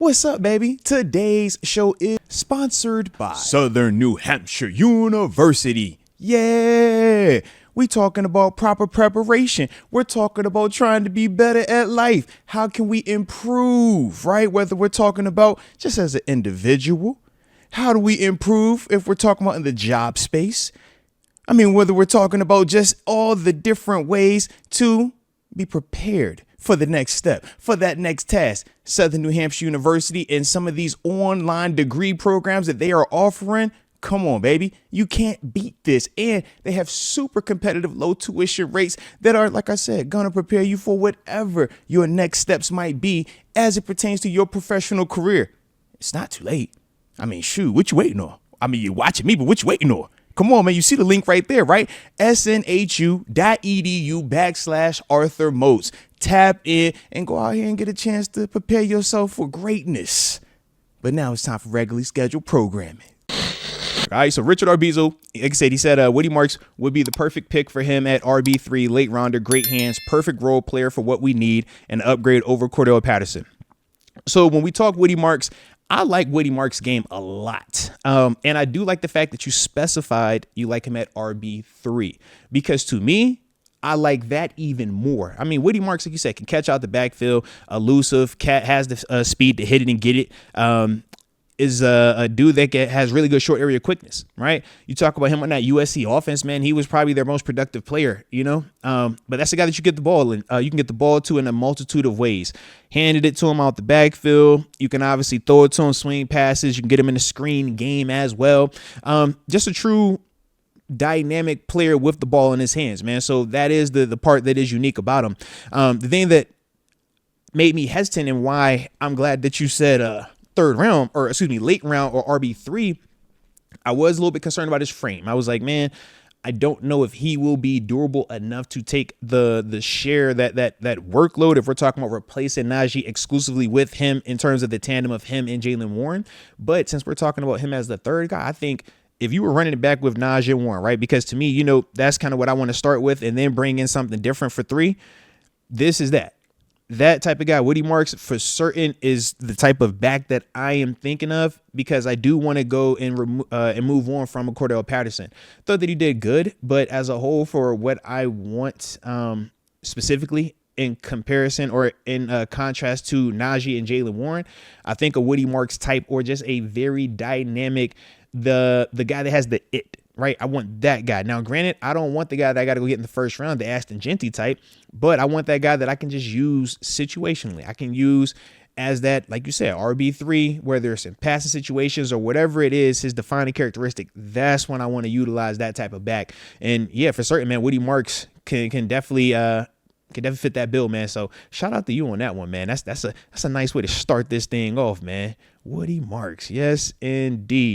What's up, baby? Today's show is sponsored by Southern New Hampshire University. Yeah, we talking about proper preparation. We're talking about trying to be better at life. How can we improve, right? Whether we're talking about just as an individual, how do we improve if we're talking about in the job space? I mean, whether we're talking about just all the different ways to be prepared for the next step, for that next task. Southern New Hampshire University and some of these online degree programs that they are offering. Come on, baby. You can't beat this. And they have super competitive low tuition rates that are, like I said, going to prepare you for whatever your next steps might be as it pertains to your professional career. It's not too late. I mean, shoot, what you waiting on? I mean, you're watching me, but what you waiting on? Come on, man. You see the link right there, right? snhu.edu/Arthur Moats. Tap in and go out here and get a chance to prepare yourself for greatness. But now it's time for regularly scheduled programming. All right, so Richard Arbizo, like I said, he said Woody Marks would be the perfect pick for him at RB3, late rounder, great hands, perfect role player for what we need, and upgrade over Cordell Patterson. So when we talk Woody Marks, I like Woody Marks' game a lot. And I do like the fact that you specified you like him at RB3, because to me, I like that even more. I mean, Woody Marks, like you said, can catch out the backfield, elusive, has the speed to hit it and get it. Is a dude that has really good short area quickness, right? You talk about him on that USC offense, man. He was probably their most productive player, you know. But that's the guy that you get the ball in. You can get the ball to in a multitude of ways. Handed it to him out the backfield. You can obviously throw it to him, swing passes. You can get him in the screen game as well. Just a true dynamic player with the ball in his hands, man. So that is the part that is unique about him. The thing that made me hesitant and why I'm glad that you said late round or RB3, I was a little bit concerned about his frame. I was like, man, I don't know if he will be durable enough to take the share that workload if we're talking about replacing Najee exclusively with him in terms of the tandem of him and Jaylen Warren. But since we're talking about him as the third guy, I think if you were running it back with Najee and Warren, right? Because to me, you know, that's kind of what I want to start with and then bring in something different for three. This is that type of guy. Woody Marks for certain is the type of back that I am thinking of, because I do want to go and move on from a Cordell Patterson. Thought that he did good, but as a whole for what I want specifically in comparison or in contrast to Najee and Jaylen Warren, I think a Woody Marks type, or just a very dynamic, the guy that has the it, right? I want that guy. Now, granted, I don't want the guy that I got to go get in the first round, the Ashton Genty type, but I want that guy that I can just use situationally. I can use as that, like you said, RB3, whether it's in passing situations or whatever it is, his defining characteristic. That's when I want to utilize that type of back. And yeah, for certain, man, Woody Marks can definitely fit that bill, man. So shout out to you on that one, man. That's a nice way to start this thing off, man. Woody Marks. Yes, indeed.